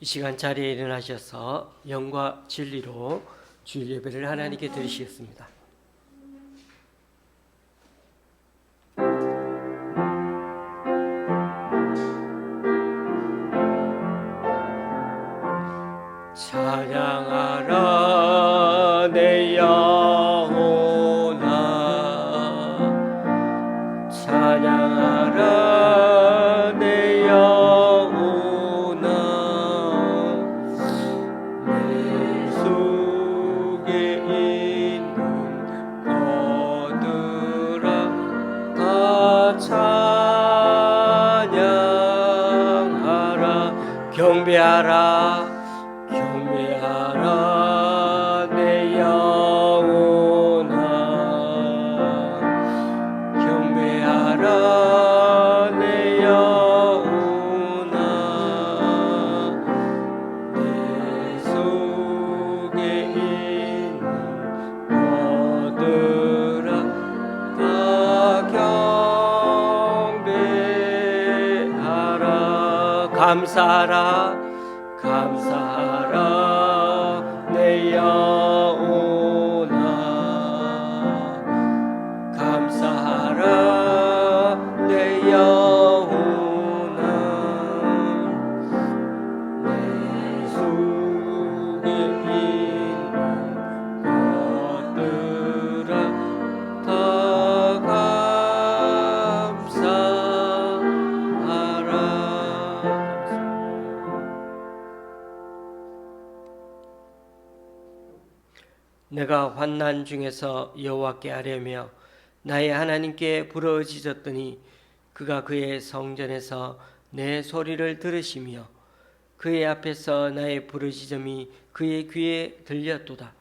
이 시간 자리에 일어나셔서 영과 진리로 주일 예배를 하나님께 드리시겠습니다. 찬양하라 내 영혼아, 찬양하라 내 영혼아, 내 속에 있는 것들아 다 찬양하라. 경배하라 경배하라 내 영혼아, 경배하라 내 영혼아, 내 속에 있는 것들아 다 경배하라. 감사하라 감사하라 내 영혼아, 감사하라 내 영혼아, 내 속에 있는 것들아 다 감사하라. 내가 환난 중에서 여호와께 아뢰며 나의 하나님께 부르짖었더니 그가 그의 성전에서 내 소리를 들으시며 그의 앞에서 나의 부르짖음이 그의 귀에 들렸도다.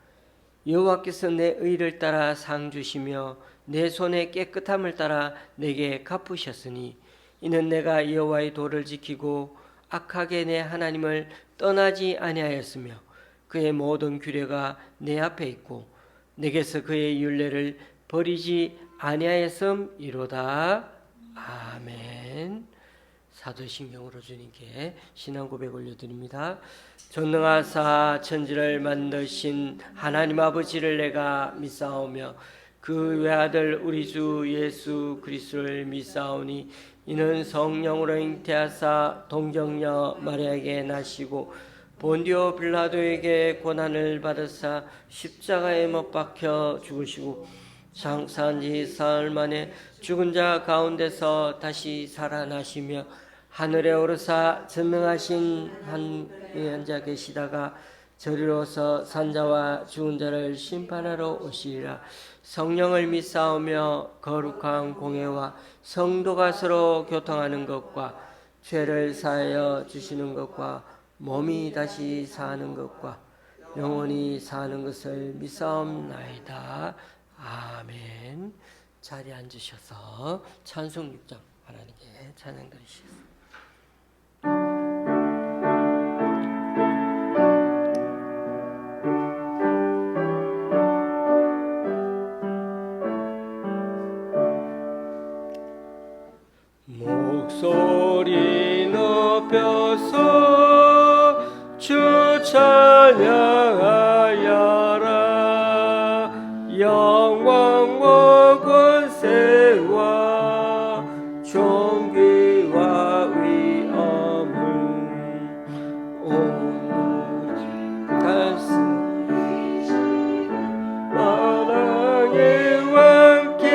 여호와께서 내 의를 따라 상 주시며 내 손의 깨끗함을 따라 내게 갚으셨으니 이는 내가 여호와의 도를 지키고 악하게 내 하나님을 떠나지 아니하였으며 그의 모든 규례가 내 앞에 있고 내게서 그의 율례를 버리지 아니하였음이로다. 아멘. 사도신경으로 주님께 신앙 고백 올려드립니다. 전능하사 천지를 만드신 하나님 아버지를 내가 믿사오며 그 외아들 우리 주 예수 그리스도를 믿사오니 이는 성령으로 잉태하사 동정녀 마리아에게 나시고 본디오 빌라도에게 고난을 받으사 십자가에 못 박혀 죽으시고 장사한 지 사흘 만에 죽은 자 가운데서 다시 살아나시며 하늘에 오르사 전능하신 한 자 계시다가 저리로서 산자와 죽은 자를 심판하러 오시리라. 성령을 믿사오며 거룩한 공회와 성도가 서로 교통하는 것과 죄를 사하여 주시는 것과 몸이 다시 사는 것과 영원히 사는 것을 믿사옵나이다. 아멘. 자리에 앉으셔서 찬송 6장 하나님께 찬양 드리시겠습니다. 목소리 높여서 주 찬양하여라. 영광과 권세와 존귀와 위엄을 오늘 갈수록 만왕의 왕께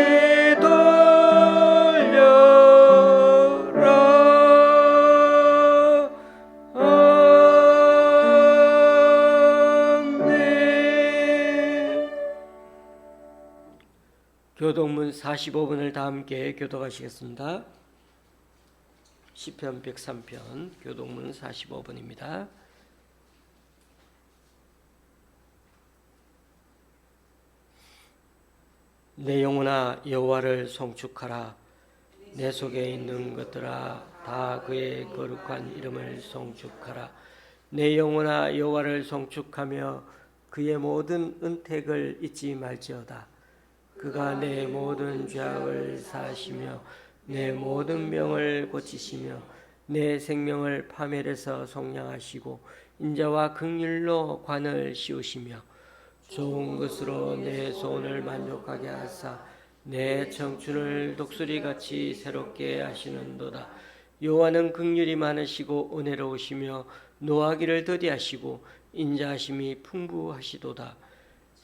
교독문 45번을 다 함께 교독하시겠습니다. 시편 103편 교독문 45번입니다. 내 영혼아 여호와를 송축하라. 내 속에 있는 것들아 다 그의 거룩한 이름을 송축하라. 내 영혼아 여호와를 송축하며 그의 모든 은택을 잊지 말지어다. 그가 내 모든 죄악을 사하시며 내 모든 병을 고치시며 내 생명을 파멸해서 속량하시고 인자와 긍휼로 관을 씌우시며 좋은 것으로 내 소원을 만족하게 하사 내 청춘을 독수리같이 새롭게 하시는도다. 여호와는 긍휼이 많으시고 은혜로우시며 노하기를 더디하시고 인자하심이 풍부하시도다.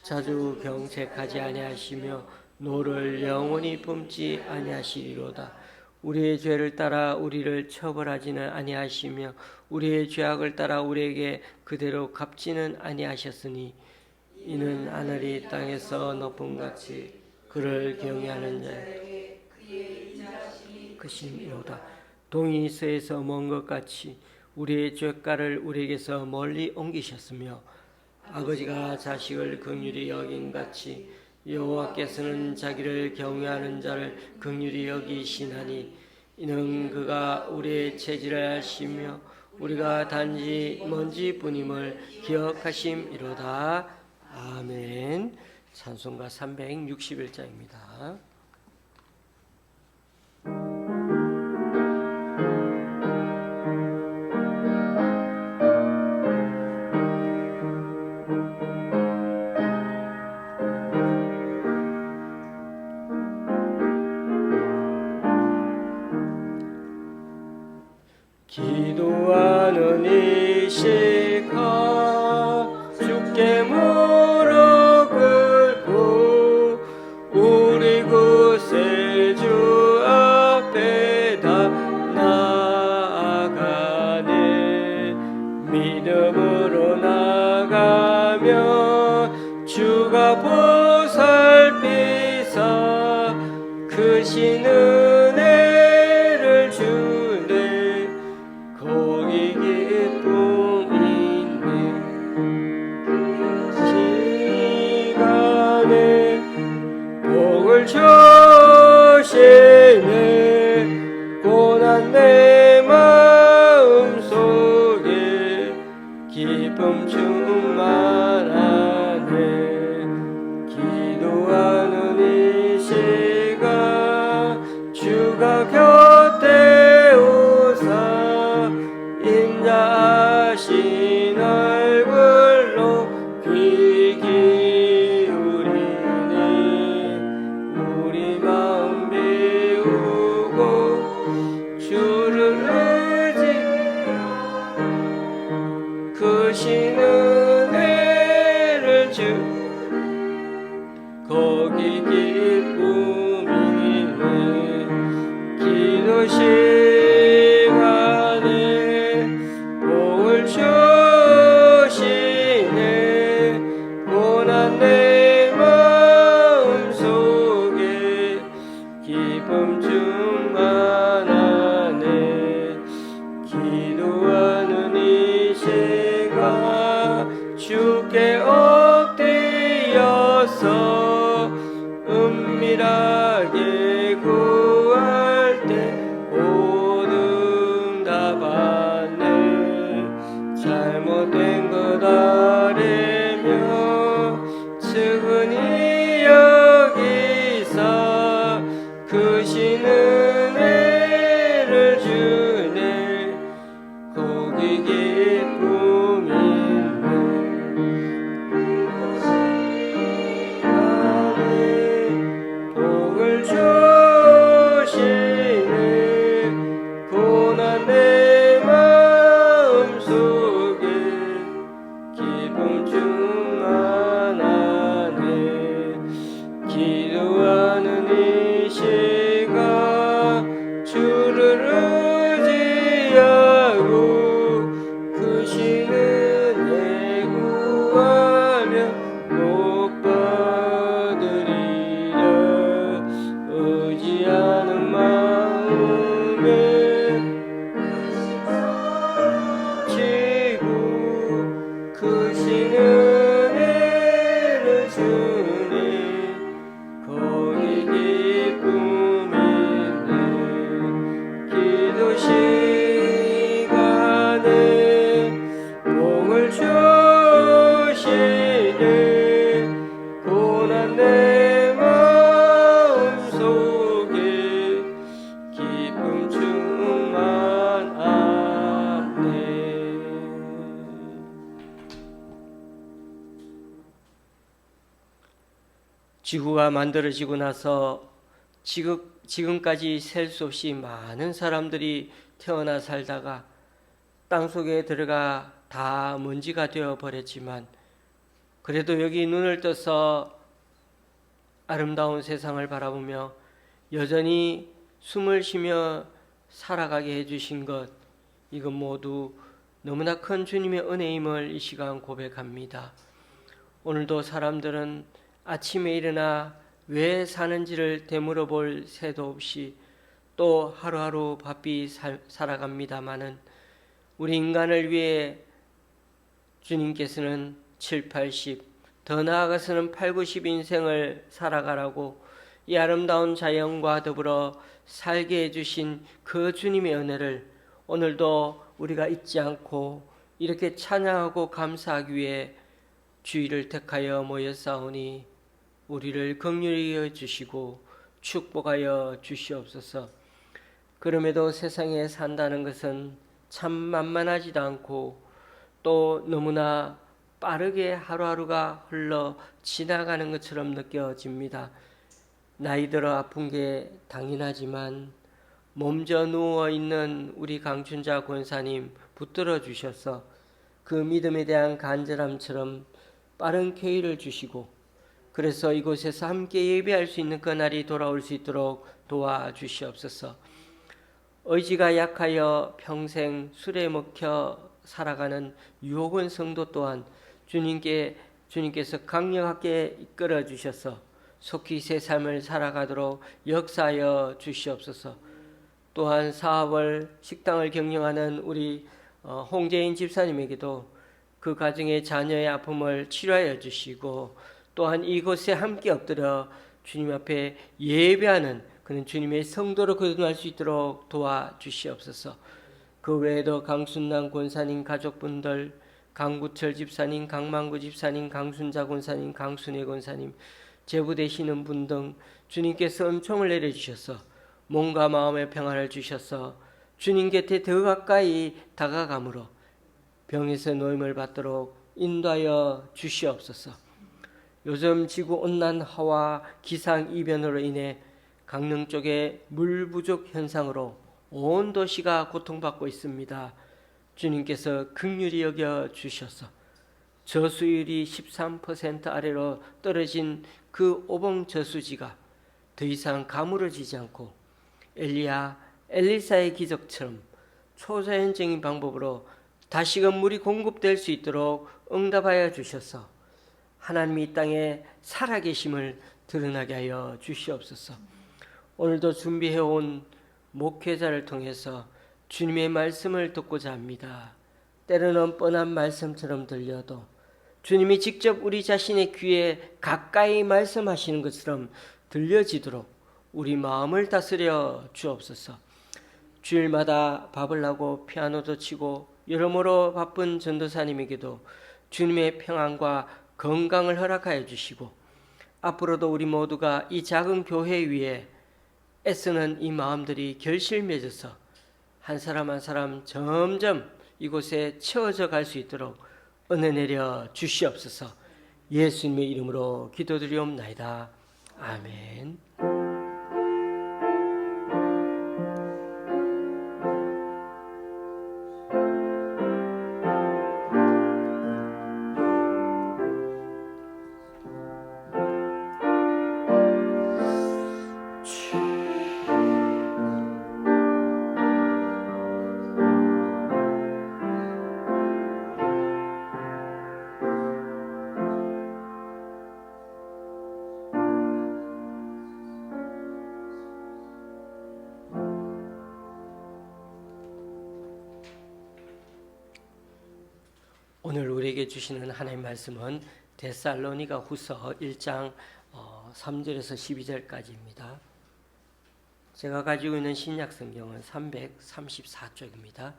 자주 경책하지 아니하시며 노를 영원히 뿜지 아니하시리로다. 우리의 죄를 따라 우리를 처벌하지는 아니하시며 우리의 죄악을 따라 우리에게 그대로 갚지는 아니하셨으니 이는 하늘이 땅에서 높음같이 그를 경외하는 자에게 크심이로다. 동이 서에서 먼 것 같이 우리의 죄가를 우리에게서 멀리 옮기셨으며 아버지가 자식을 긍휼히 여긴 같이 여호와께서는 자기를 경외하는 자를 긍휼히 여기시나니 이는 그가 우리의 체질을 아시며 우리가 단지 먼지뿐임을 기억하심이로다. 아멘. 찬송가 361장입니다. 기도하는 이 시간 주께 무릎 꿇고 우리 구세주 앞에 다 나아가네. 믿음으로 나가면 주가 보살피사 크신 은혜를 주네. 거기 기쁨이네. 시간에 복을 주시네. 고난 내 마음속에 기쁨 충만하네. 기도하는 이 시간 주가 곁에 오사 인자하신 얼굴로 귀 기울이네. 우리 마음 비우고 주를 의지하며 크신 은혜를 주 거기 기쁨이네. 기도 시간에 복을 주시네. 고난 내 마음속에 기쁨 충만하네. 기도하는 이 시간 주께 엎드려서 은밀하게 구할 때 오응답하네. 잘못된 것 아뢰며 측은히 여기사 크신 은혜 지구가 만들어지고 나서 지금까지 셀 수 없이 많은 사람들이 태어나 살다가 땅속에 들어가 다 먼지가 되어 버렸지만, 그래도 여기 눈을 떠서 아름다운 세상을 바라보며 여전히 숨을 쉬며 살아가게 해주신 것, 이건 모두 너무나 큰 주님의 은혜임을 이 시간 고백합니다. 오늘도 사람들은 아침에 일어나 왜 사는지를 되물어 볼 새도 없이 또 하루하루 바삐 살아갑니다마는, 우리 인간을 위해 주님께서는 7, 80, 더 나아가서는 8, 90 인생을 살아가라고 이 아름다운 자연과 더불어 살게 해주신 그 주님의 은혜를 오늘도 우리가 잊지 않고 이렇게 찬양하고 감사하기 위해 주일을 택하여 모였사오니 우리를 긍휼히 여주시고 축복하여 주시옵소서. 그럼에도 세상에 산다는 것은 참 만만하지도 않고 또 너무나 빠르게 하루하루가 흘러 지나가는 것처럼 느껴집니다. 나이 들어 아픈 게 당연하지만 몸져 누워있는 우리 강춘자 권사님 붙들어 주셔서 그 믿음에 대한 간절함처럼 빠른 쾌유를 주시고, 그래서 이곳에서 함께 예배할 수 있는 그날이 돌아올 수 있도록 도와주시옵소서. 의지가 약하여 평생 술에 먹혀 살아가는 유혹은 성도 또한 주님께서 강력하게 이끌어 주셔서 속히 새 삶을 살아가도록 역사하여 주시옵소서. 또한 사업을, 식당을 경영하는 우리 홍재인 집사님에게도 그 가정의 자녀의 아픔을 치료하여 주시고, 또한 이곳에 함께 엎드려 주님 앞에 예배하는 그런 주님의 성도로 거듭날 수 있도록 도와주시옵소서. 그 외에도 강순남 권사님 가족분들, 강구철 집사님, 강만구 집사님, 강순자 권사님, 강순혜 권사님, 제부 되시는 분 등 주님께서 은총을 내려주셔서 몸과 마음의 평안을 주셔서 주님 곁에 더 가까이 다가감으로 병에서 노임을 받도록 인도하여 주시옵소서. 요즘 지구온난화와 기상이변으로 인해 강릉 쪽에 물 부족 현상으로 온 도시가 고통받고 있습니다. 주님께서 긍휼히 여겨 주셔서 저수율이 13% 아래로 떨어진 그 오봉 저수지가 더 이상 가물어지지 않고 엘리사의 기적처럼 초자연적인 방법으로 다시금 물이 공급될 수 있도록 응답하여 주셔서 하나님이 이 땅에 살아계심을 드러나게 하여 주시옵소서. 오늘도 준비해온 목회자를 통해서 주님의 말씀을 듣고자 합니다. 때로는 뻔한 말씀처럼 들려도 주님이 직접 우리 자신의 귀에 가까이 말씀하시는 것처럼 들려지도록 우리 마음을 다스려 주옵소서. 주일마다 밥을 하고 피아노도 치고 여러모로 바쁜 전도사님에게도 주님의 평안과 건강을 허락하여 주시고, 앞으로도 우리 모두가 이 작은 교회 위에 애쓰는 이 마음들이 결실 맺어서 한 사람 한 사람 점점 이곳에 채워져 갈 수 있도록 은혜 내려 주시옵소서. 예수님의 이름으로 기도드리옵나이다. 아멘. 오늘 우리에게 주시는 하나님의 말씀은 데살로니가 후서 1장 3절에서 12절까지입니다. 제가 가지고 있는 신약 성경은 334쪽입니다.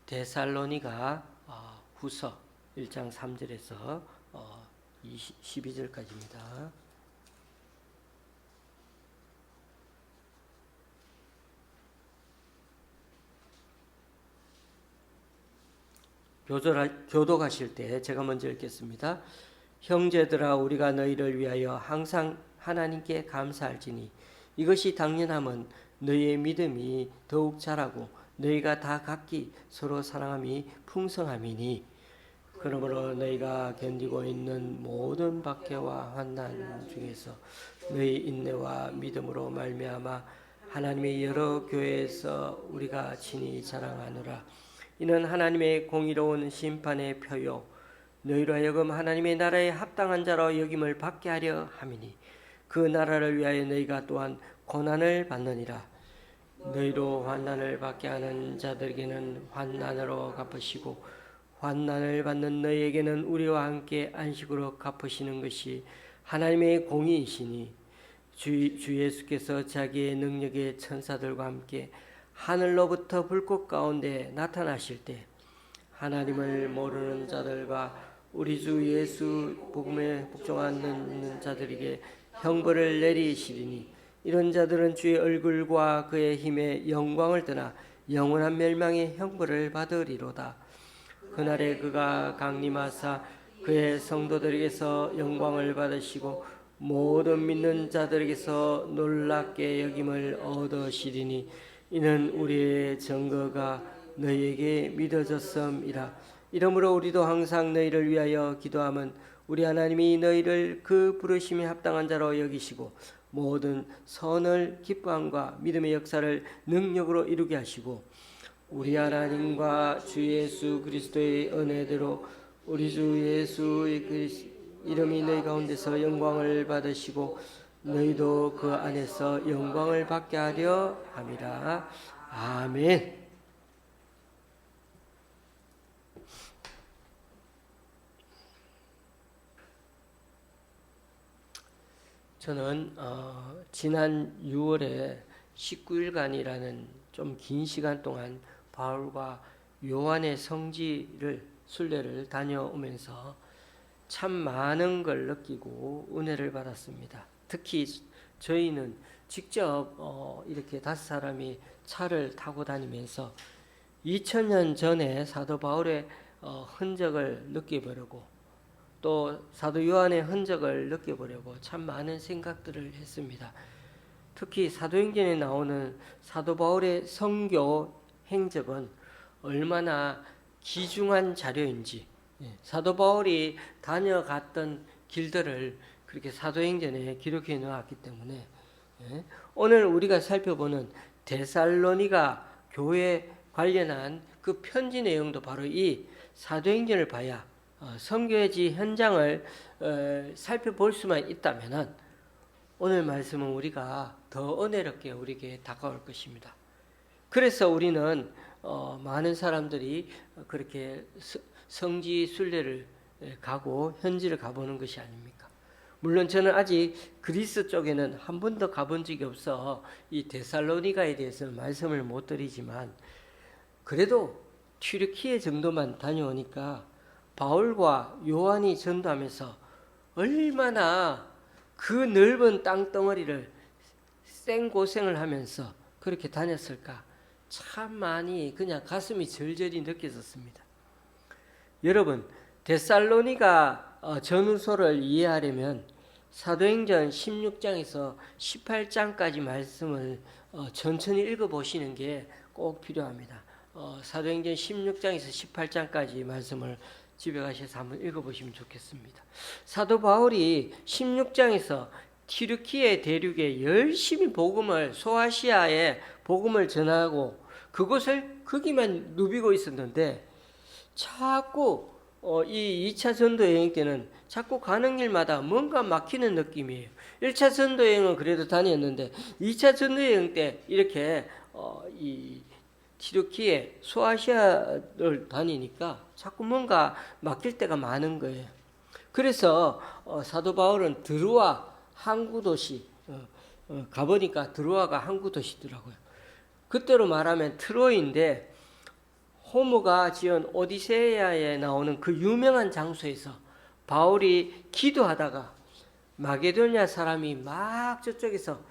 데살로니가 후서 1장 3절에서 12절까지입니다. 교독하실 때 제가 먼저 읽겠습니다. 형제들아, 우리가 너희를 위하여 항상 하나님께 감사할지니 이것이 당연함은 너희의 믿음이 더욱 자라고 너희가 다 각기 서로 사랑함이 풍성함이니 그러므로 너희가 견디고 있는 모든 박해와 환난 중에서 너희 인내와 믿음으로 말미암아 하나님의 여러 교회에서 우리가 친히 자랑하노라. 이는 하나님의 공의로운 심판의 표요 너희로 하여금 하나님의 나라에 합당한 자로 여김을 받게 하려 함이니 그 나라를 위하여 너희가 또한 고난을 받느니라. 너희로 환난을 받게 하는 자들에게는 환난으로 갚으시고 환난을 받는 너희에게는 우리와 함께 안식으로 갚으시는 것이 하나님의 공의이시니 주 예수께서 자기의 능력의 천사들과 함께 하늘로부터 불꽃 가운데 나타나실 때 하나님을 모르는 자들과 우리 주 예수 복음에 복종하는 자들에게 형벌을 내리시리니 이런 자들은 주의 얼굴과 그의 힘의 영광을 떠나 영원한 멸망의 형벌을 받으리로다. 그날에 그가 강림하사 그의 성도들에게서 영광을 받으시고 모든 믿는 자들에게서 놀랍게 여김을 얻으시리니 이는 우리의 증거가 너희에게 믿어졌음이라. 이러므로 우리도 항상 너희를 위하여 기도함은 우리 하나님이 너희를 그 부르심에 합당한 자로 여기시고 모든 선을 기뻐함과 믿음의 역사를 능력으로 이루게 하시고 우리 하나님과 주 예수 그리스도의 은혜대로 우리 주 예수의 이름이 너희 가운데서 영광을 받으시고 너희도 그 안에서 영광을 받게 하려 함이라. 아멘. 저는 지난 6월에 19일간이라는 좀 긴 시간 동안 바울과 요한의 성지를 순례를 다녀오면서 참 많은 걸 느끼고 은혜를 받았습니다. 특히 저희는 직접 이렇게 5사람이 차를 타고 다니면서 2000년 전에 사도 바울의 흔적을 느껴보려고 또 사도 요한의 흔적을 느껴보려고 참 많은 생각들을 했습니다. 특히 사도행전에 나오는 사도 바울의 선교 행적은 얼마나 귀중한 자료인지, 사도 바울이 다녀갔던 길들을 그렇게 사도행전에 기록해 놓았기 때문에 오늘 우리가 살펴보는 데살로니가 교회 관련한 그 편지 내용도 바로 이 사도행전을 봐야 선교지 현장을 살펴볼 수만 있다면 오늘 말씀은 우리가 더 은혜롭게 우리에게 다가올 것입니다. 그래서 우리는 많은 사람들이 그렇게 성지 순례를 가고 현지를 가보는 것이 아닙니까? 물론 저는 아직 그리스 쪽에는 한 번도 가본 적이 없어 이 데살로니가에 대해서는 말씀을 못 드리지만 그래도 튀르키예 정도만 다녀오니까 바울과 요한이 전도하면서 얼마나 그 넓은 땅덩어리를 생고생을 하면서 그렇게 다녔을까 참 많이 그냥 가슴이 절절히 느껴졌습니다. 여러분 데살로니가 전후소를 이해하려면 사도행전 16장에서 18장까지 말씀을 천천히 읽어보시는 게 꼭 필요합니다. 사도행전 16장에서 18장까지 말씀을 집에 가셔서 한번 읽어보시면 좋겠습니다. 사도 바울이 16장에서 튀르키예 대륙에 열심히 소아시아에 복음을 전하고 그곳을 거기만 누비고 있었는데 자꾸 이 2차 전도 여행 때는 자꾸 가는 길마다 뭔가 막히는 느낌이에요. 1차 전도 여행은 그래도 다녔는데 2차 전도 여행 때 이렇게 이 튀르키예 소아시아를 다니니까 자꾸 뭔가 막힐 때가 많은 거예요. 그래서 사도 바울은 드로아 항구 도시 가보니까 드로아가 항구 도시더라고요. 그때로 말하면 트로이인데 호모가 지은 오디세이아에 나오는 그 유명한 장소에서 바울이 기도하다가 마게도냐 사람이 막 저쪽에서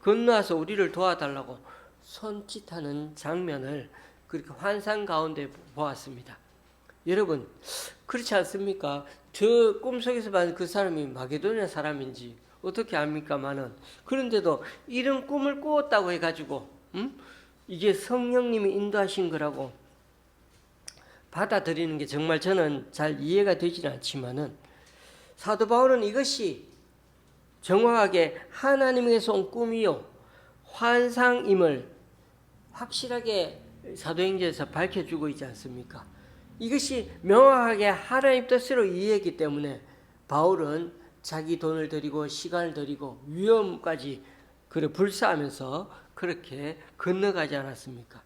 건너와서 우리를 도와달라고 손짓하는 장면을 그렇게 환상 가운데 보았습니다. 여러분 그렇지 않습니까? 저 꿈속에서 봤는 그 사람이 마게도냐 사람인지 어떻게 합니까마는. 그런데도 이런 꿈을 꾸었다고 해가지고 이게 성령님이 인도하신 거라고 받아들이는 게 정말 저는 잘 이해가 되지는 않지만은, 사도 바울은 이것이 정확하게 하나님에게서 온 꿈이요 환상임을 확실하게 사도행전에서 밝혀주고 있지 않습니까? 이것이 명확하게 하나님 뜻으로 이해했기 때문에 바울은 자기 돈을 들이고 시간을 들이고 위험까지 그를 불사하면서 그렇게 건너가지 않았습니까?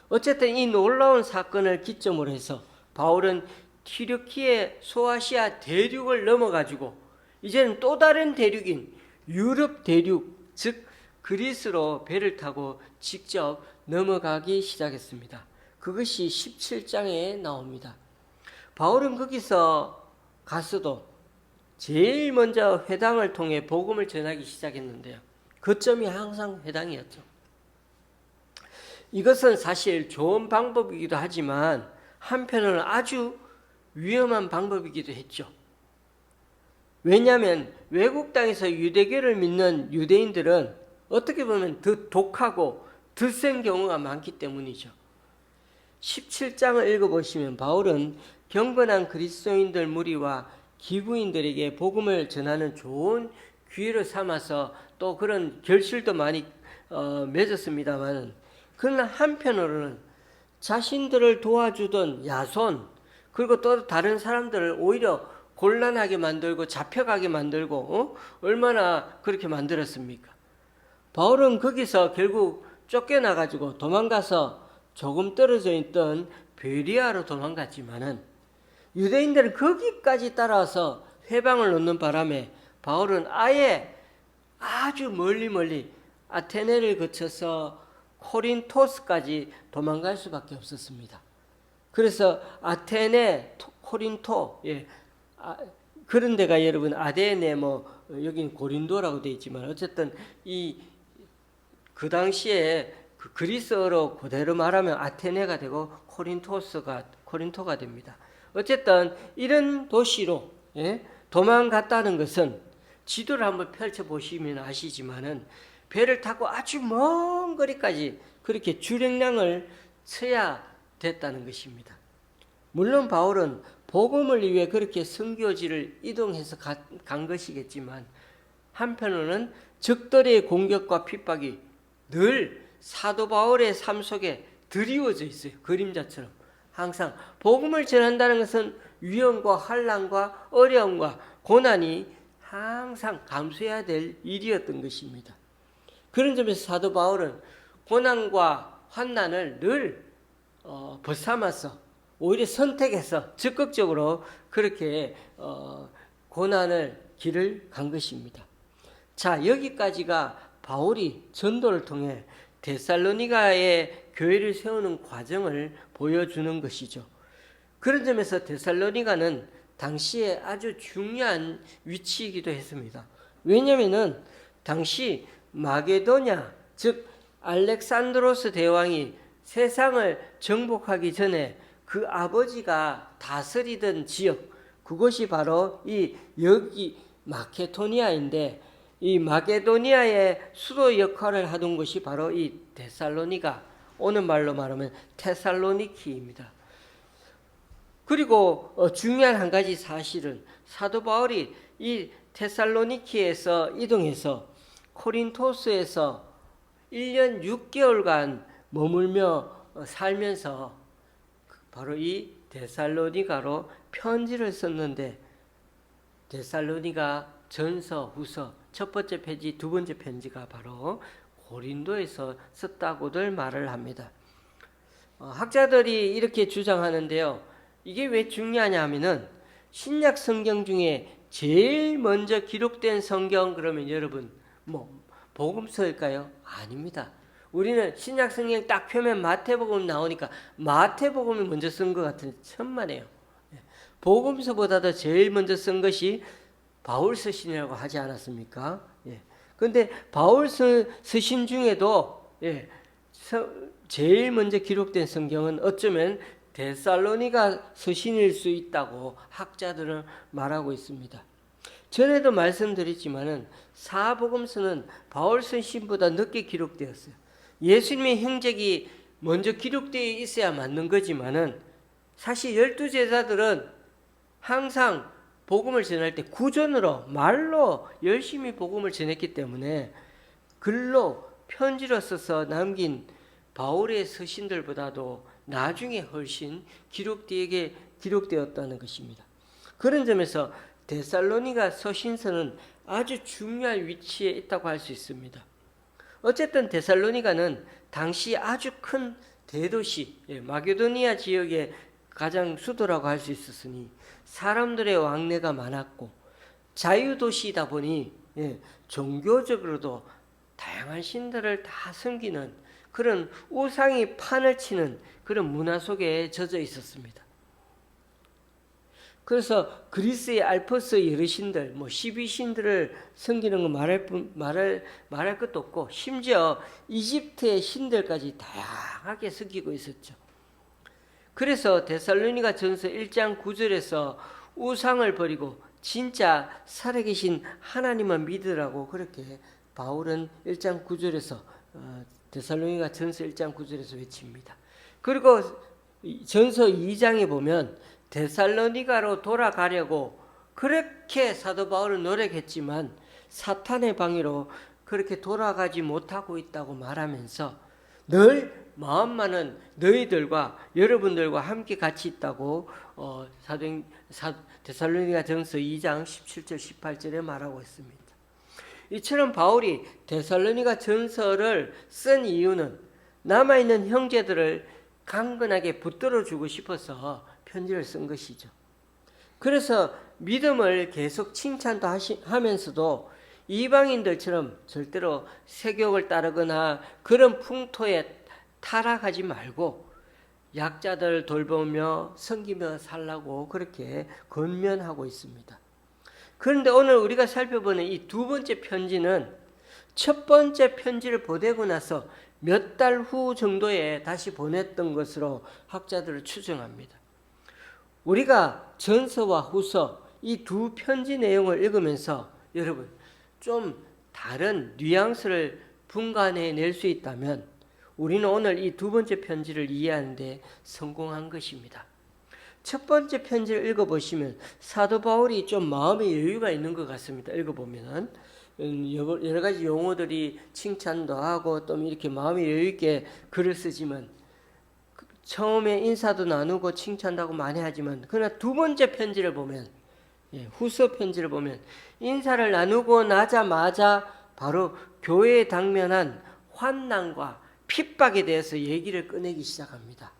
어쨌든 이 놀라운 사건을 기점으로 해서 바울은 튀르키예 소아시아 대륙을 넘어가지고 이제는 또 다른 대륙인 유럽 대륙, 즉 그리스로 배를 타고 직접 넘어가기 시작했습니다. 그것이 17장에 나옵니다. 바울은 거기서 가서도 제일 먼저 회당을 통해 복음을 전하기 시작했는데요. 거점이 항상 회당이었죠. 이것은 사실 좋은 방법이기도 하지만 한편으로는 아주 위험한 방법이기도 했죠. 왜냐하면 외국 땅에서 유대교를 믿는 유대인들은 어떻게 보면 더 독하고 더 센 경우가 많기 때문이죠. 17장을 읽어보시면 바울은 경건한 그리스도인들 무리와 기구인들에게 복음을 전하는 좋은 기회를 삼아서 또 그런 결실도 많이 맺었습니다만, 그러나 한편으로는 자신들을 도와주던 야손 그리고 또 다른 사람들을 오히려 곤란하게 만들고 잡혀가게 만들고 얼마나 그렇게 만들었습니까? 바울은 거기서 결국 쫓겨나가지고 도망가서 조금 떨어져 있던 베리아로 도망갔지만은 유대인들은 거기까지 따라와서 회방을 놓는 바람에 바울은 아예 아주 멀리 아테네를 거쳐서 코린토스까지 도망갈 수밖에 없었습니다. 그래서 아테네, 코린토, 그런 데가 여러분 아데네 여긴 고린도라고 되어 있지만 어쨌든 그 당시에 그 그리스어로 그대로 말하면 아테네가 되고 코린토가 됩니다. 어쨌든 이런 도시로 도망갔다는 것은 지도를 한번 펼쳐보시면 아시지만은 배를 타고 아주 먼 거리까지 그렇게 주행량을 쳐야 됐다는 것입니다. 물론 바울은 복음을 위해 그렇게 선교지를 이동해서 간 것이겠지만 한편으로는 적들의 공격과 핍박이 늘 사도 바울의 삶 속에 드리워져 있어요. 그림자처럼. 항상 복음을 전한다는 것은 위험과 환난과 어려움과 고난이 항상 감수해야 될 일이었던 것입니다. 그런 점에서 사도 바울은 고난과 환난을 늘 벗삼아서 오히려 선택해서 적극적으로 그렇게 고난을 길을 간 것입니다. 자, 여기까지가 바울이 전도를 통해 데살로니가의 교회를 세우는 과정을 보여주는 것이죠. 그런 점에서 데살로니가는 당시에 아주 중요한 위치이기도 했습니다. 왜냐하면 당시 마게도냐, 즉 알렉산드로스 대왕이 세상을 정복하기 전에 그 아버지가 다스리던 지역, 그것이 바로 여기 마케도니아인데, 이 마게도니아의 수도 역할을 하던 것이 바로 이 데살로니가, 오는 말로 말하면 테살로니키입니다. 그리고 중요한 한 가지 사실은 사도 바울이 이 테살로니키에서 이동해서 코린토스에서 1년 6개월간 머물며 살면서 바로 이 데살로니가로 편지를 썼는데, 데살로니가 전서, 후서, 첫 번째 편지, 두 번째 편지가 바로 고린도에서 썼다고들 말을 합니다. 학자들이 이렇게 주장하는데요. 이게 왜 중요하냐 하면은 신약 성경 중에 제일 먼저 기록된 성경 그러면 여러분 복음서일까요? 아닙니다. 우리는 신약 성경 딱 펴면 마태복음 나오니까 마태복음을 먼저 쓴 것 같은데 천만에요. 복음서보다도 제일 먼저 쓴 것이 바울 서신이라고 하지 않았습니까? 그런데 바울 서신 중에도 제일 먼저 기록된 성경은 어쩌면 데살로니가 서신일 수 있다고 학자들은 말하고 있습니다. 전에도 말씀드렸지만은 사복음서는 바울 서신보다 늦게 기록되었어요. 예수님의 행적이 먼저 기록되어 있어야 맞는 거지만은 사실 12제자들은 항상 복음을 전할 때 구전으로 말로 열심히 복음을 전했기 때문에 글로 편지로 써서 남긴 바울의 서신들보다도 나중에 훨씬 기록되었다는 것입니다. 그런 점에서 데살로니가 서신서는 아주 중요한 위치에 있다고 할 수 있습니다. 어쨌든 데살로니가는 당시 아주 큰 대도시, 마게도니아 지역의 가장 수도라고 할 수 있었으니 사람들의 왕래가 많았고 자유도시이다 보니 종교적으로도 다양한 신들을 다 섬기는 그런 우상이 판을 치는 그런 문화 속에 젖어 있었습니다. 그래서 그리스의 알포스 여러 신들, 12신들을 섬기는 건 말할 것도 없고 심지어 이집트의 신들까지 다양하게 섬기고 있었죠. 그래서 데살로니가 전서 1장 9절에서 우상을 버리고 진짜 살아계신 하나님만 믿으라고 그렇게 바울은 1장 9절에서 데살로니가 전서 1장 9절에서 외칩니다. 그리고 전서 2장에 보면 데살로니가로 돌아가려고 그렇게 사도 바울은 노력했지만 사탄의 방해로 그렇게 돌아가지 못하고 있다고 말하면서 늘 마음만은 너희들과 여러분들과 함께 같이 있다고 데살로니가 전서 2장 17절 18절에 말하고 있습니다. 이처럼 바울이 데살로니가 전서를 쓴 이유는 남아있는 형제들을 강건하게 붙들어 주고 싶어서 편지를 쓴 것이죠. 그래서 믿음을 계속 칭찬도 하면서도 이방인들처럼 절대로 세욕을 따르거나 그런 풍토에 타락하지 말고 약자들 돌보며 섬기며 살라고 그렇게 권면하고 있습니다. 그런데 오늘 우리가 살펴보는 이 두 번째 편지는 첫 번째 편지를 보내고 나서 몇 달 후 정도에 다시 보냈던 것으로 학자들을 추정합니다. 우리가 전서와 후서 이 두 편지 내용을 읽으면서 여러분 좀 다른 뉘앙스를 분간해 낼 수 있다면 우리는 오늘 이 두 번째 편지를 이해하는 데 성공한 것입니다. 첫 번째 편지를 읽어보시면 사도 바울이 좀 마음의 여유가 있는 것 같습니다. 읽어보면 여러 가지 용어들이 칭찬도 하고 또 이렇게 마음의 여유 있게 글을 쓰지만 처음에 인사도 나누고 칭찬도 하고 많이 하지만 그러나 두 번째 편지를 보면 후서 편지를 보면 인사를 나누고 나자마자 바로 교회에 당면한 환난과 핍박에 대해서 얘기를 꺼내기 시작합니다.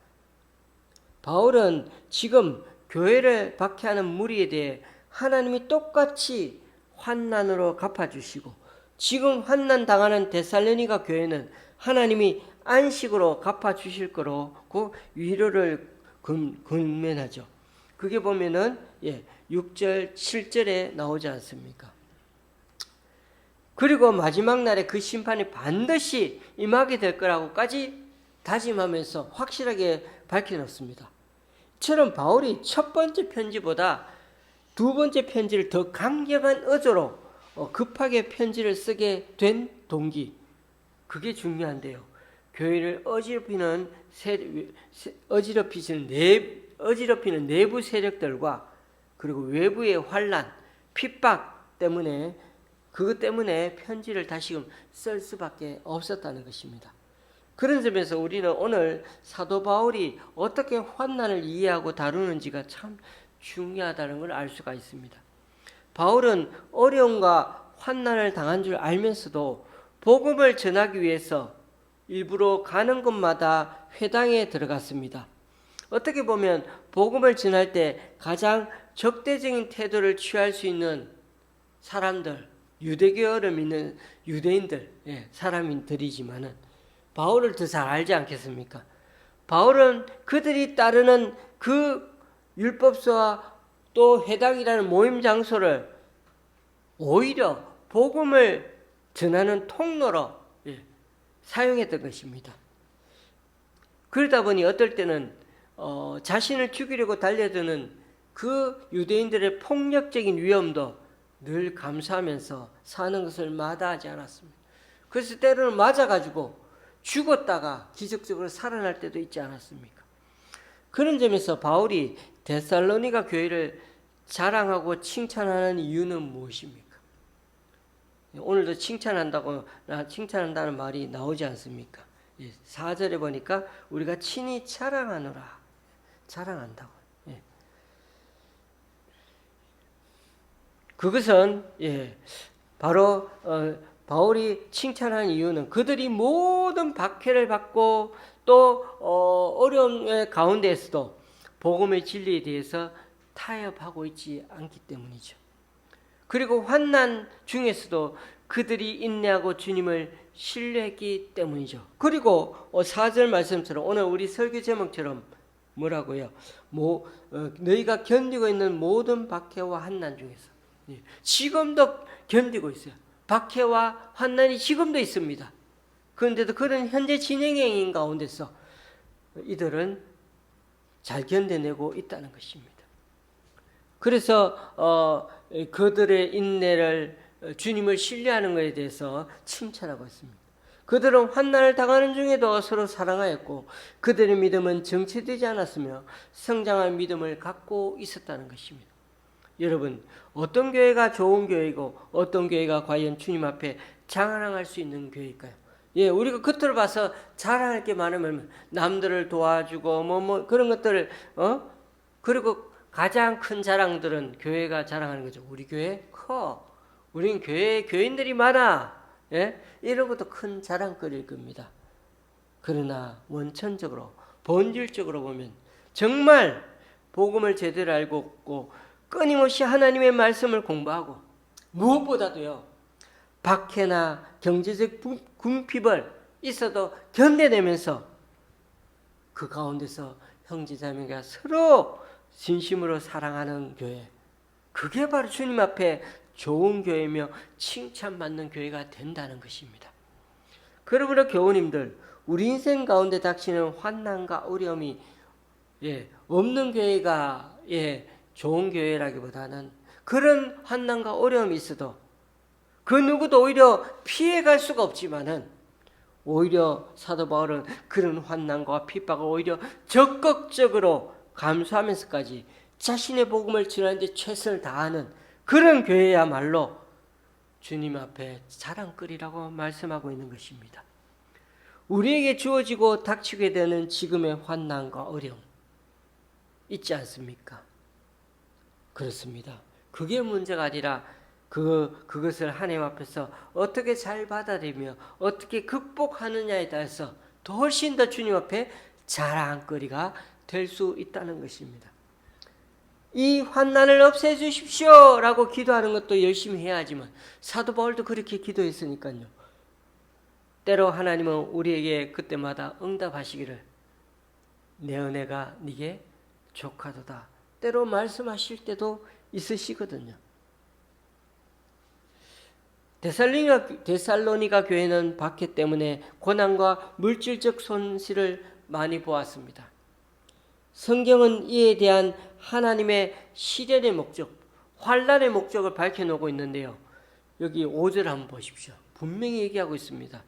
바울은 지금 교회를 박해하는 무리에 대해 하나님이 똑같이 환난으로 갚아주시고 지금 환난 당하는 데살로니가 교회는 하나님이 안식으로 갚아주실 거로 그 위로를 권면하죠. 그게 보면은 6절 7절에 나오지 않습니까? 그리고 마지막 날에 그 심판이 반드시 임하게 될 거라고까지 다짐하면서 확실하게 밝혀놓습니다. 이처럼 바울이 첫 번째 편지보다 두 번째 편지를 더 강력한 어조로 급하게 편지를 쓰게 된 동기, 그게 중요한데요. 교회를 어지럽히는 내부 세력들과 그리고 외부의 환난, 핍박 때문에 그것 때문에 편지를 다시금 쓸 수밖에 없었다는 것입니다. 그런 점에서 우리는 오늘 사도 바울이 어떻게 환난을 이해하고 다루는지가 참 중요하다는 걸 알 수가 있습니다. 바울은 어려움과 환난을 당한 줄 알면서도 복음을 전하기 위해서 일부러 가는 곳마다 회당에 들어갔습니다. 어떻게 보면 복음을 전할 때 가장 적대적인 태도를 취할 수 있는 사람들, 유대교를 믿는 유대인들, 사람들이지만은 바울을 더 잘 알지 않겠습니까? 바울은 그들이 따르는 그 율법서와 또 회당이라는 모임 장소를 오히려 복음을 전하는 통로로 사용했던 것입니다. 그러다 보니 어떨 때는 자신을 죽이려고 달려드는 그 유대인들의 폭력적인 위험도 늘 감사하면서 사는 것을 마다하지 않았습니다. 그래서 때로는 맞아가지고 죽었다가 기적적으로 살아날 때도 있지 않았습니까? 그런 점에서 바울이 데살로니가 교회를 자랑하고 칭찬하는 이유는 무엇입니까? 오늘도 칭찬한다는 말이 나오지 않습니까? 4절에 보니까 우리가 친히 자랑하노라. 자랑한다고. 그것은 바로 바울이 칭찬하는 이유는 그들이 모든 박해를 받고 또 어려움 가운데에서도 복음의 진리에 대해서 타협하고 있지 않기 때문이죠. 그리고 환난 중에서도 그들이 인내하고 주님을 신뢰했기 때문이죠. 그리고 4절 말씀처럼 오늘 우리 설교 제목처럼 뭐라고요? 너희가 견디고 있는 모든 박해와 환난 중에서 지금도 견디고 있어요. 박해와 환난이 지금도 있습니다. 그런데도 그런 현재 진행형인 가운데서 이들은 잘 견뎌내고 있다는 것입니다. 그래서 그들의 인내를 주님을 신뢰하는 것에 대해서 칭찬하고 있습니다. 그들은 환난을 당하는 중에도 서로 사랑하였고 그들의 믿음은 정체되지 않았으며 성장한 믿음을 갖고 있었다는 것입니다. 여러분, 어떤 교회가 좋은 교회이고 어떤 교회가 과연 주님 앞에 자랑할 수 있는 교회일까요? 우리가 겉으로 봐서 자랑할 게 많으면 남들을 도와주고 그런 것들을 그리고 가장 큰 자랑들은 교회가 자랑하는 거죠. 우리 교회 커. 우린 교인들이 많아. 이런 것도 큰 자랑거리일 겁니다. 그러나 원천적으로 본질적으로 보면 정말 복음을 제대로 알고 있고 끊임없이 하나님의 말씀을 공부하고 무엇보다도요 박해나 경제적 궁핍을 있어도 견뎌내면서 그 가운데서 형제자매가 서로 진심으로 사랑하는 교회, 그게 바로 주님 앞에 좋은 교회며 칭찬받는 교회가 된다는 것입니다. 그러므로 교우님들, 우리 인생 가운데 닥치는 환난과 어려움이 없는 교회가 좋은 교회라기보다는 그런 환난과 어려움이 있어도 그 누구도 오히려 피해갈 수가 없지만은 오히려 사도 바울은 그런 환난과 핍박을 오히려 적극적으로 감수하면서까지 자신의 복음을 전하는데 최선을 다하는 그런 교회야말로 주님 앞에 자랑거리라고 말씀하고 있는 것입니다. 우리에게 주어지고 닥치게 되는 지금의 환난과 어려움 있지 않습니까? 그렇습니다. 그게 문제가 아니라 그것을 하나님 앞에서 어떻게 잘 받아들이며 어떻게 극복하느냐에 따라서 더 훨씬 더 주님 앞에 자랑거리가 될 수 있다는 것입니다. 이 환난을 없애주십시오 라고 기도하는 것도 열심히 해야 하지만 사도 바울도 그렇게 기도했으니까요. 때로 하나님은 우리에게 그때마다 응답하시기를 내 은혜가 네게 족하도다 때로 말씀하실 때도 있으시거든요. 데살로니가 교회는 박해 때문에 고난과 물질적 손실을 많이 보았습니다. 성경은 이에 대한 하나님의 시련의 목적, 환난의 목적을 밝혀놓고 있는데요. 여기 5절 한번 보십시오. 분명히 얘기하고 있습니다.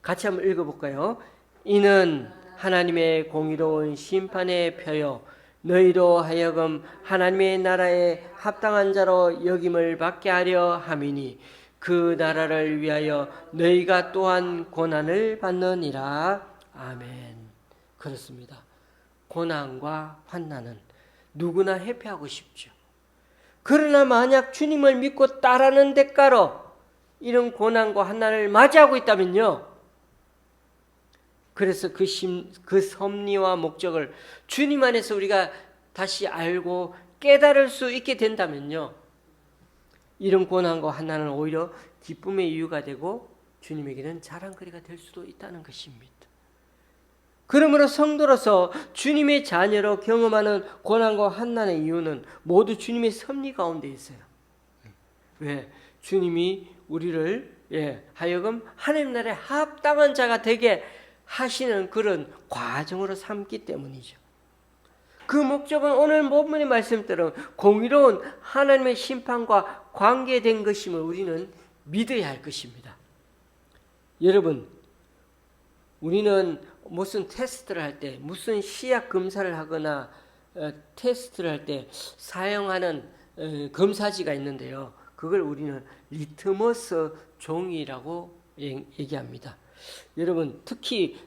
같이 한번 읽어볼까요? 이는 하나님의 공의로운 심판의 표요 너희로 하여금 하나님의 나라에 합당한 자로 여김을 받게 하려 함이니 그 나라를 위하여 너희가 또한 고난을 받느니라. 아멘. 그렇습니다. 고난과 환난은 누구나 회피하고 싶죠. 그러나 만약 주님을 믿고 따르는 대가로 이런 고난과 환난을 맞이하고 있다면요. 그래서 그 섭리와 목적을 주님 안에서 우리가 다시 알고 깨달을 수 있게 된다면요. 이런 고난과 환난은 오히려 기쁨의 이유가 되고 주님에게는 자랑거리가 될 수도 있다는 것입니다. 그러므로 성도로서 주님의 자녀로 경험하는 고난과 환난의 이유는 모두 주님의 섭리 가운데 있어요. 왜? 주님이 우리를 하여금 하나님 나라에 합당한 자가 되게 하시는 그런 과정으로 삼기 때문이죠. 그 목적은 오늘 본문의 말씀대로 공의로운 하나님의 심판과 관계된 것임을 우리는 믿어야 할 것입니다. 여러분, 우리는 무슨 테스트를 할 때, 무슨 시약 검사를 하거나 테스트를 할 때 사용하는 검사지가 있는데요. 그걸 우리는 리트머스 종이라고 얘기합니다. 여러분, 특히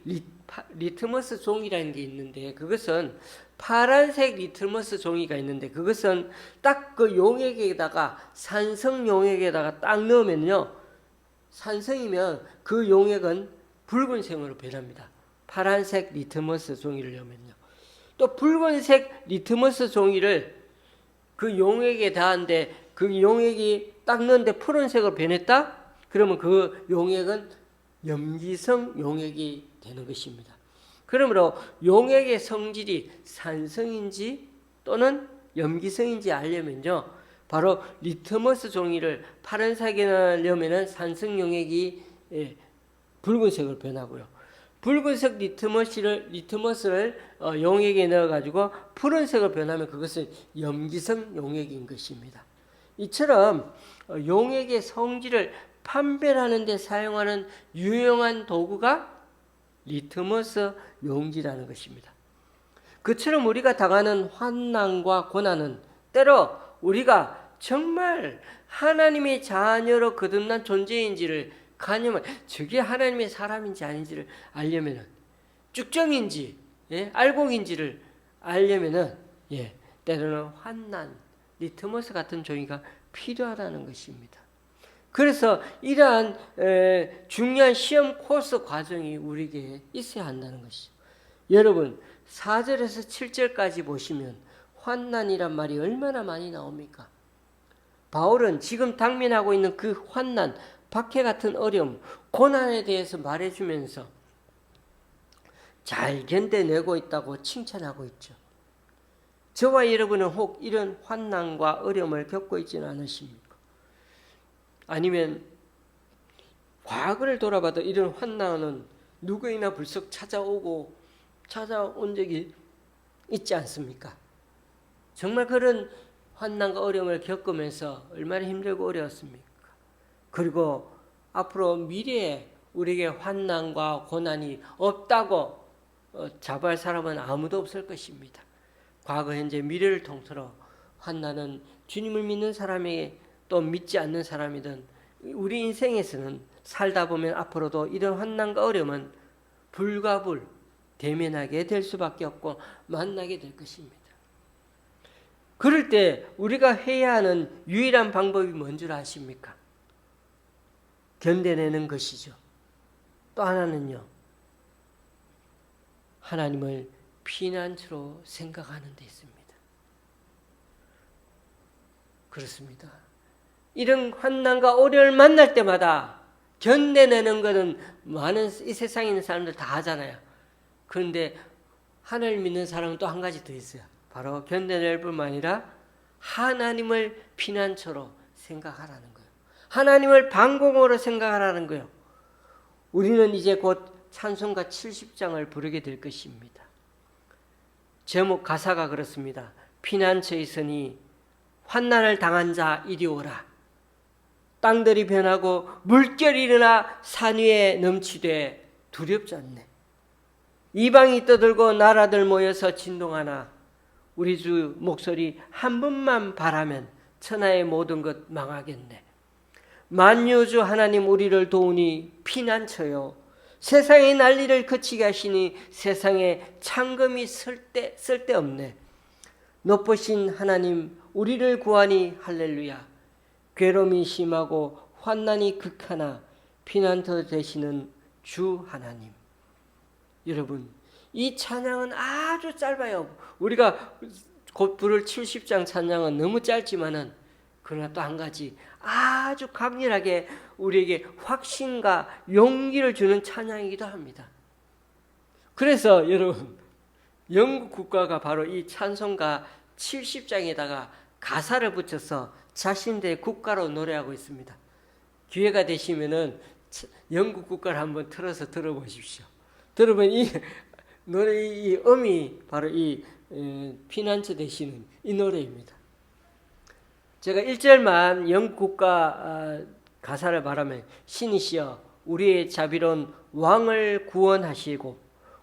리트머스 종이라는 게 있는데, 그것은 파란색 리트머스 종이가 있는데, 그것은 딱 그 용액에다가, 산성 용액에다가 딱 넣으면요, 산성이면 그 용액은 붉은색으로 변합니다. 파란색 리트머스 종이를 넣으면요. 또 붉은색 리트머스 종이를 그 용액에 닿았는데, 그 용액이 딱 넣었는데 푸른색으로 변했다? 그러면 그 용액은 염기성 용액이 되는 것입니다. 그러므로 용액의 성질이 산성인지 또는 염기성인지 알려면요, 바로 리트머스 종이를 파란색에 넣으면 산성 용액이 붉은색으로 변하고요. 붉은색 리트머스를 용액에 넣어가지고 푸른색으로 변하면 그것은 염기성 용액인 것입니다. 이처럼 용액의 성질을 판별하는 데 사용하는 유용한 도구가 리트머스 용지라는 것입니다. 그처럼 우리가 당하는 환난과 고난은 때로 우리가 정말 하나님의 자녀로 거듭난 존재인지를 가늠을, 저게 하나님의 사람인지 아닌지를 알려면은, 쭉정인지 알곡인지를 알려면은 때로는 환난, 리트머스 같은 종이가 필요하다는 것입니다. 그래서 이러한 중요한 시험 코스 과정이 우리에게 있어야 한다는 것이죠. 여러분, 4절에서 7절까지 보시면 환난이란 말이 얼마나 많이 나옵니까? 바울은 지금 당면하고 있는 그 환난, 박해 같은 어려움, 고난에 대해서 말해주면서 잘 견뎌내고 있다고 칭찬하고 있죠. 저와 여러분은 혹 이런 환난과 어려움을 겪고 있지는 않으십니까? 아니면 과거를 돌아봐도 이런 환난은 누구이나 불쑥 찾아온 적이 있지 않습니까? 정말 그런 환난과 어려움을 겪으면서 얼마나 힘들고 어려웠습니까? 그리고 앞으로 미래에 우리에게 환난과 고난이 없다고 자부할 사람은 아무도 없을 것입니다. 과거, 현재, 미래를 통틀어 환난은 주님을 믿는 사람에게 또 믿지 않는 사람이든 우리 인생에서는 살다 보면 앞으로도 이런 환난과 어려움은 불가불 대면하게 될 수밖에 없고 만나게 될 것입니다. 그럴 때 우리가 해야 하는 유일한 방법이 뭔 줄 아십니까? 견뎌내는 것이죠. 또 하나는요, 하나님을 피난처로 생각하는 데 있습니다. 그렇습니다. 이런 환난과 어려움을 만날 때마다 견뎌내는 것은 많은 이 세상에 있는 사람들 다 하잖아요. 그런데 하나님을 믿는 사람은 또 한 가지 더 있어요. 바로 견뎌낼 뿐만 아니라 하나님을 피난처로 생각하라는 거예요. 하나님을 방공으로 생각하라는 거예요. 우리는 이제 곧 찬송가 70장을 부르게 될 것입니다. 제목 가사가 그렇습니다. 피난처에 있으니 환난을 당한 자 이리 오라. 땅들이 변하고 물결이 일어나 산 위에 넘치되 두렵지 않네. 이방이 떠들고 나라들 모여서 진동하나 우리 주 목소리 한 번만 바라면 천하의 모든 것 망하겠네. 만유주 하나님 우리를 도우니 피난처요. 세상의 난리를 그치게 하시니 세상에 창금이 쓸데없네. 높으신 하나님 우리를 구하니 할렐루야. 괴로움이 심하고 환난이 극하나 피난처 되시는 주 하나님. 여러분, 이 찬양은 아주 짧아요. 우리가 곧 부를 70장 찬양은 너무 짧지만은 그러나 또 한 가지 아주 강렬하게 우리에게 확신과 용기를 주는 찬양이기도 합니다. 그래서 여러분, 영국 국가가 바로 이 찬송가 70장에다가 가사를 붙여서 자신들의 국가로 노래하고 있습니다. 기회가 되시면은 영국 국가를 한번 틀어서 들어보십시오. 들어보면 이 노래 이 음이 바로 이 피난처 되시는 이 노래입니다. 제가 1절만 영국 국가 가사를 말하면 신이시여 우리의 자비로운 왕을 구원하시고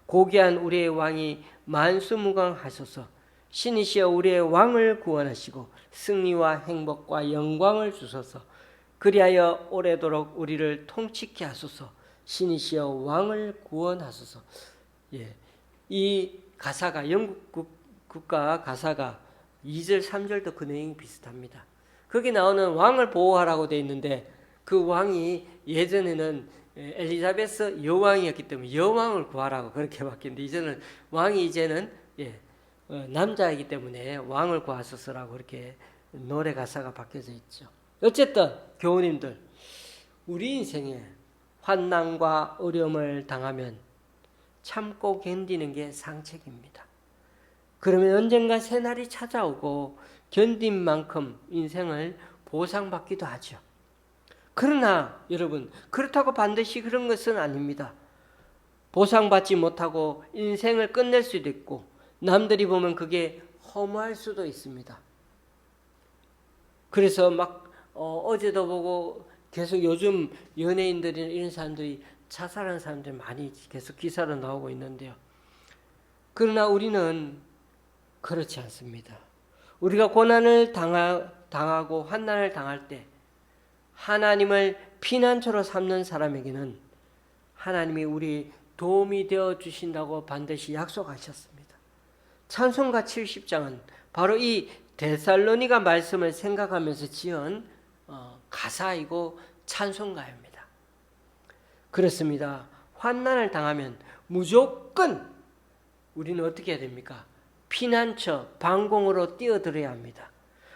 고귀한 우리의 왕이 만수무강하소서. 신이시여 우리의 왕을 구원하시고 승리와 행복과 영광을 주소서. 그리하여 오래도록 우리를 통치케 하소서. 신이시여 왕을 구원하소서. 예, 이 가사가 영국 국가 가사가 2절 3절도 그 내용이 비슷합니다. 거기 나오는 왕을 보호하라고 되어 있는데 그 왕이 예전에는 엘리자베스 여왕이었기 때문에 여왕을 구하라고 그렇게 바뀌었는데 이제는 왕이 남자이기 때문에 왕을 구하소서라고 그렇게 노래 가사가 바뀌어져 있죠. 어쨌든 교우님들, 우리 인생에 환난과 어려움을 당하면 참고 견디는 게 상책입니다. 그러면 언젠가 새날이 찾아오고 견딘 만큼 인생을 보상받기도 하죠. 그러나 여러분, 그렇다고 반드시 그런 것은 아닙니다. 보상받지 못하고 인생을 끝낼 수도 있고 남들이 보면 그게 허무할 수도 있습니다. 그래서 어제도 보고 계속 요즘 연예인들이나 이런 사람들이 자살하는 사람들이 많이 계속 기사로 나오고 있는데요. 그러나 우리는 그렇지 않습니다. 우리가 고난을 당하고 환난을 당할 때 하나님을 피난처로 삼는 사람에게는 하나님이 우리 도움이 되어 주신다고 반드시 약속하셨습니다. 찬송가 70장은 바로 이 데살로니가 말씀을 생각하면서 지은 가사이고 찬송가입니다. 그렇습니다. 환난을 당하면 무조건 우리는 어떻게 해야 됩니까? 피난처, 방공으로 뛰어들어야 합니다.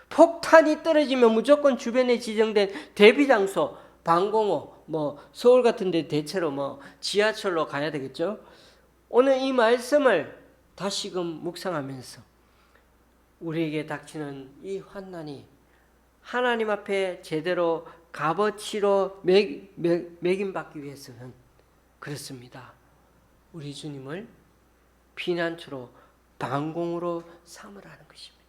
폭탄이 떨어지면 무조건 주변에 지정된 대피장소, 방공호, 서울 같은 데 대체로 지하철로 가야 되겠죠? 오늘 이 말씀을 다시금 묵상하면서 우리에게 닥치는 이 환난이 하나님 앞에 제대로 값어치로 매김받기 위해서는 그렇습니다. 우리 주님을 피난처로 방공으로 삼으라는 것입니다.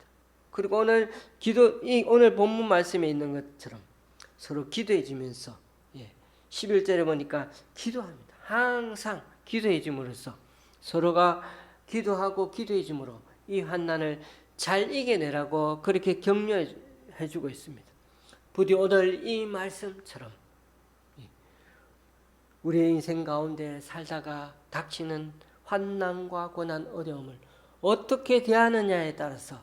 그리고 오늘 본문 말씀에 있는 것처럼 서로 기도해 주면서 11절에 보니까 기도합니다. 항상 기도해 줌으로써 서로가 기도하고 기도해 줌으로 이 환난을 잘 이겨내라고 그렇게 격려해 주고 있습니다. 부디 오늘 이 말씀처럼 우리의 인생 가운데 살다가 닥치는 환난과 고난 어려움을 어떻게 대하느냐에 따라서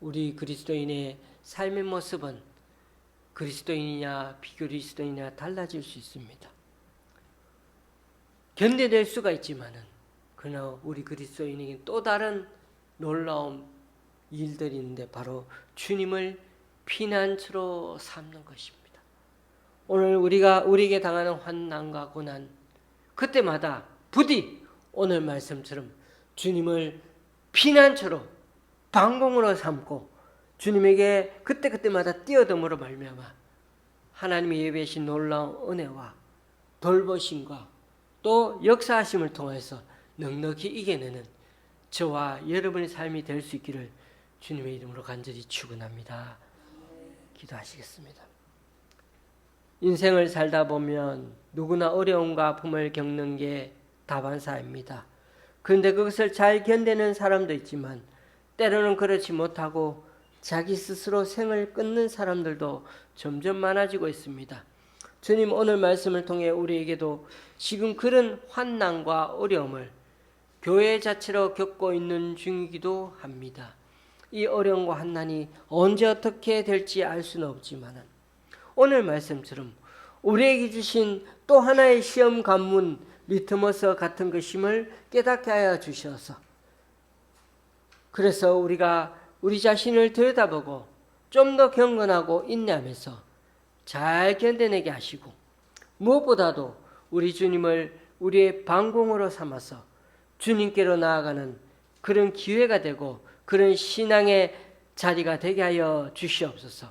우리 그리스도인의 삶의 모습은 그리스도인이냐 비그리스도인이냐 달라질 수 있습니다. 견뎌낼 수가 있지만은 그러나 우리 그리스도인에게 또 다른 놀라운 일들이 있는데 바로 주님을 피난처로 삼는 것입니다. 오늘 우리에게 당하는 환난과 고난 그때마다 부디 오늘 말씀처럼 주님을 피난처로 방공으로 삼고 주님에게 그때마다 뛰어듦으로 말미암아 하나님이 예배하신 놀라운 은혜와 돌보심과 또 역사하심을 통해서 넉넉히 이겨내는 저와 여러분의 삶이 될 수 있기를 주님의 이름으로 간절히 축원합니다. 기도하시겠습니다. 인생을 살다 보면 누구나 어려움과 아픔을 겪는 게 다반사입니다. 그런데 그것을 잘 견디는 사람도 있지만 때로는 그렇지 못하고 자기 스스로 생을 끊는 사람들도 점점 많아지고 있습니다. 주님 오늘 말씀을 통해 우리에게도 지금 그런 환난과 어려움을 교회 자체로 겪고 있는 중이기도 합니다. 이 어려움과 환난이 언제 어떻게 될지 알 수는 없지만 오늘 말씀처럼 우리에게 주신 또 하나의 시험 관문 리트머스 같은 것임을 깨닫게 하여 주셔서 그래서 우리가 우리 자신을 들여다보고 좀 더 경건하고 인내하면서 잘 견뎌내게 하시고 무엇보다도 우리 주님을 우리의 방공으로 삼아서 주님께로 나아가는 그런 기회가 되고 그런 신앙의 자리가 되게 하여 주시옵소서.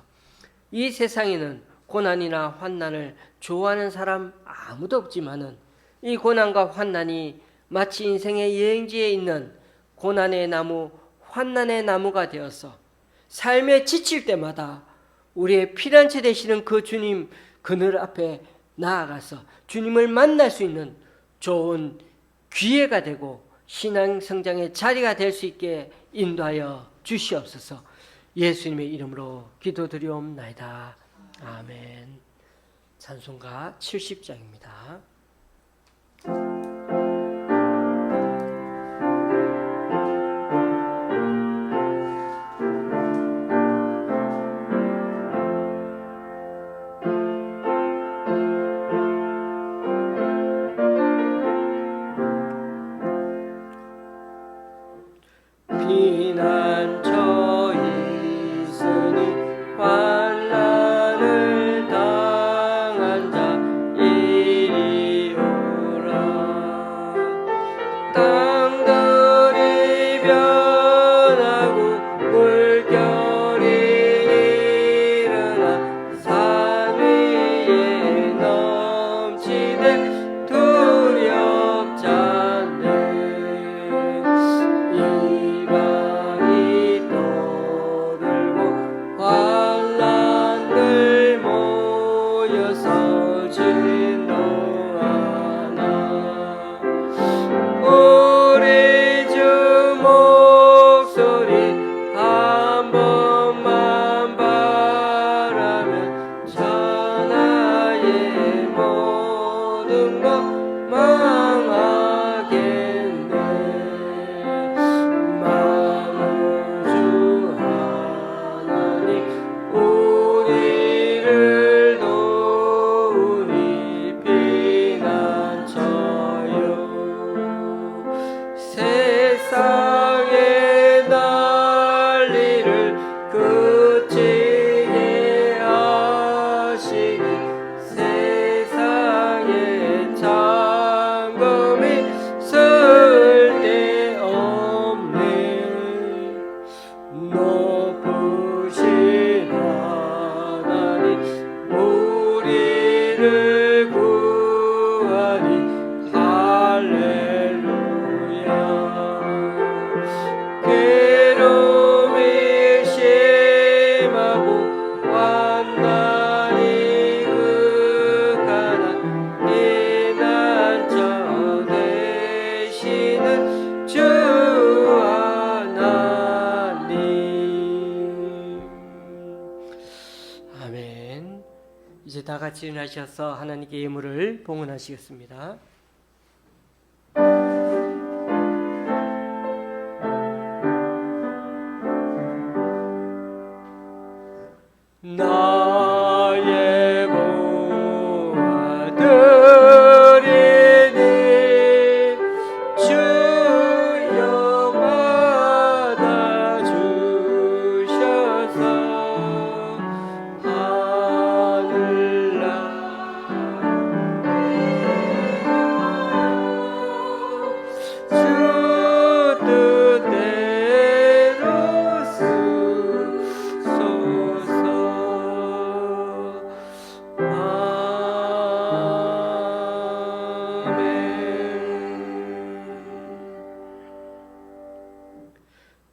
이 세상에는 고난이나 환난을 좋아하는 사람 아무도 없지만은 이 고난과 환난이 마치 인생의 여행지에 있는 고난의 나무 환난의 나무가 되어서 삶에 지칠 때마다 우리의 피난처 되시는 그 주님 그늘 앞에 나아가서 주님을 만날 수 있는 좋은 기회가 되고 신앙 성장의 자리가 될 수 있게 인도하여 주시옵소서. 예수님의 이름으로 기도드리옵나이다. 아멘. 찬송가 70장입니다. 피난처 있으니 환난을 당한 자 이리 오라. 땅들이 변하고 물결이 일어나 산 위에 넘치되 두렵지 않네. 이방이 떠들고 환난들 모여서 진노하나. 우리 주 목소리 한 번만 바라면 천하의 모든 것 망하겠네. 만주 하나님 우리를 도우니 피난처요. 세상의 난리를 그치게 하시니 세상의 잠금이 쓸데없네. 높으신 하나님 우리를 구하니 할렐루야. 괴로움이 심하고 환난이 극하나 피난처 되시는 주 하나님. 아멘. 이제 다 같이 일어나셔서 하나님께 예물을 봉헌하시겠습니다. 나의 보아드리니 주여 받아주셔서 하늘날 주 뜻대로 쓰소서.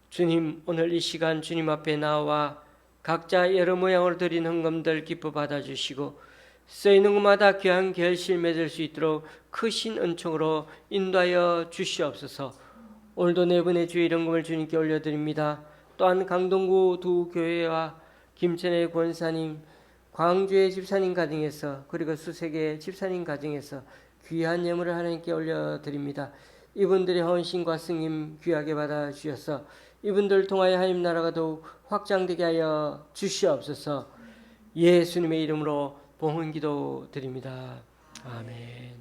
주님, 오늘 이 시간 주님 앞에 나와 각자 여러 모양으로 드린 헌금들 기뻐 받아주시고 쓰이는 곳마다 귀한 결실 맺을 수 있도록 크신 은총으로 인도하여 주시옵소서. 오늘도 네 분의 주의 헌금을 주님께 올려드립니다. 또한 강동구 두 교회와 김천의 권사님, 광주의 집사님 가정에서 그리고 수색의 집사님 가정에서 귀한 예물을 하나님께 올려드립니다. 이분들의 헌신과 승림 귀하게 받아주셔서 이분들 통하여 하나님 나라가 더욱 확장되게 하여 주시옵소서. 예수님의 이름으로 봉헌기도 드립니다. 아멘.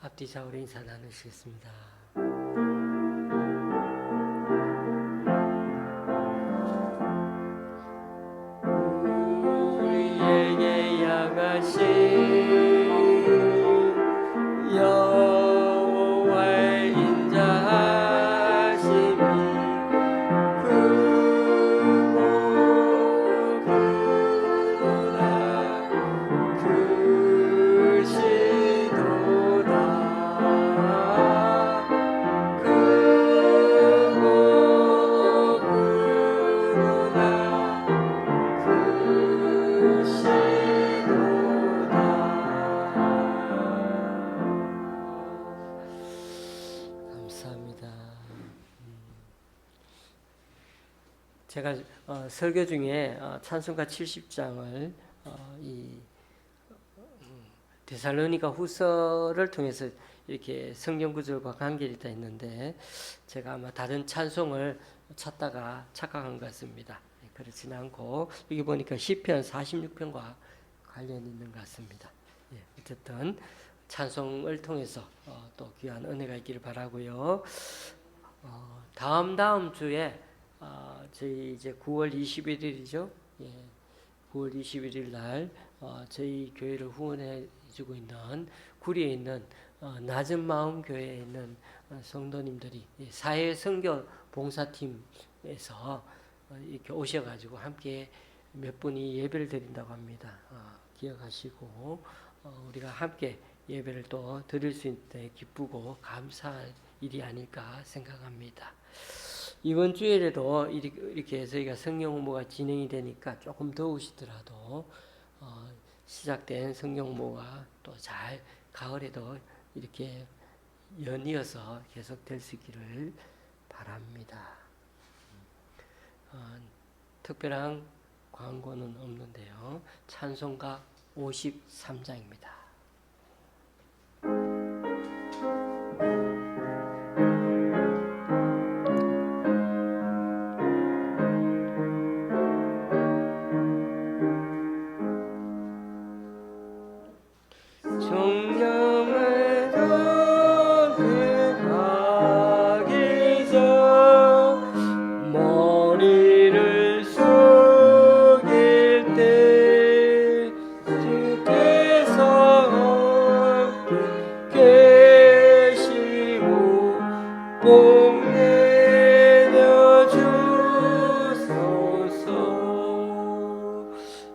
앞뒤 좌우로 인사 나누시겠습니다. 우리에게 양하신 여호와의 인자하심이 크고 크도다 크시도다 제가 설교 중에 찬송가 70장을 이 데살로니가 후서를 통해서 이렇게 성경 구절과 관계를 있다 했는데 제가 아마 다른 찬송을 찾다가 착각한 것 같습니다. 그렇지는 않고 여기 보니까 시편 46편과 관련이 있는 것 같습니다. 예, 어쨌든 찬송을 통해서 또 귀한 은혜가 있기를 바라고요. 다음 주에 저희 이제 9월 21일이죠. 예, 9월 21일 날 저희 교회를 후원해주고 있는 구리에 있는 낮은 마음 교회에 있는 성도님들이 사회 선교 봉사팀에서 이렇게 오셔가지고 함께 몇 분이 예배를 드린다고 합니다. 기억하시고 우리가 함께 예배를 또 드릴 수 있는 기쁘고 감사할 일이 아닐까 생각합니다. 이번 주일에도 이렇게 저희가 성경 공부가 진행이 되니까 조금 더우시더라도 시작된 성경 공부가 또 잘 가을에도 이렇게 연이어서 계속 될 수 있기를 바랍니다. 특별한 광고는 없는데요. 찬송가 53장입니다. 정령을 선택하기 전 머리를 숙일 때 주께서 계시고 복 내려 주소서.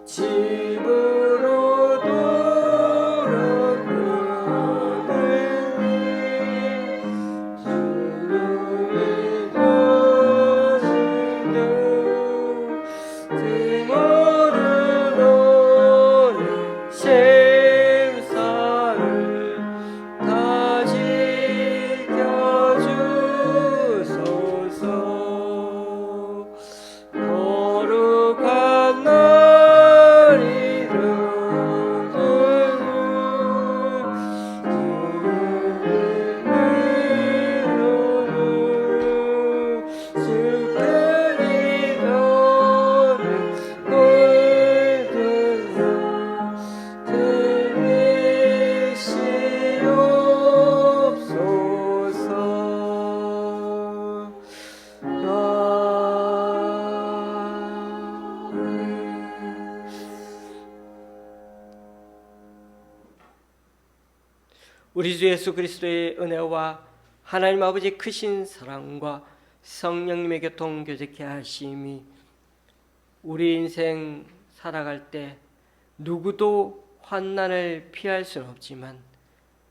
집으로 우리 주 예수 그리스도의 은혜와 하나님 아버지의 크신 사랑과 성령님의 교통 교제케 하심이 우리 인생 살아갈 때 누구도 환난을 피할 수는 없지만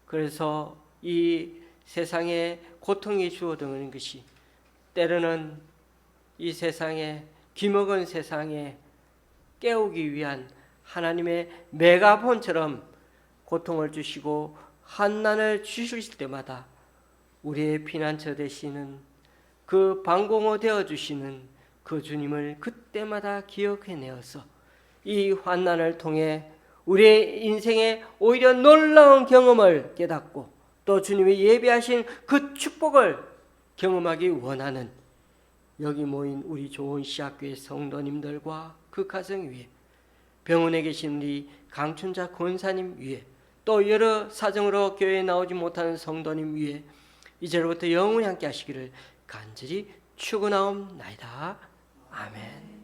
그래서 이 세상에 고통이 주어드는 것이 때로는 이 세상에 귀먹은 세상에 깨우기 위한 하나님의 메가폰처럼 고통을 주시고 환난을 주실 때마다 우리의 피난처 되시는 그 방공호 되어주시는 그 주님을 그때마다 기억해내어서 이 환난을 통해 우리의 인생에 오히려 놀라운 경험을 깨닫고 또 주님이 예비하신 그 축복을 경험하기 원하는 여기 모인 우리 좋은 시학교의 성도님들과 그 가정 위에 병원에 계신 우리 강춘자 권사님 위에 또 여러 사정으로 교회에 나오지 못하는 성도님 위에 이제로부터 영원히 함께 하시기를 간절히 축원하옵나이다. 아멘.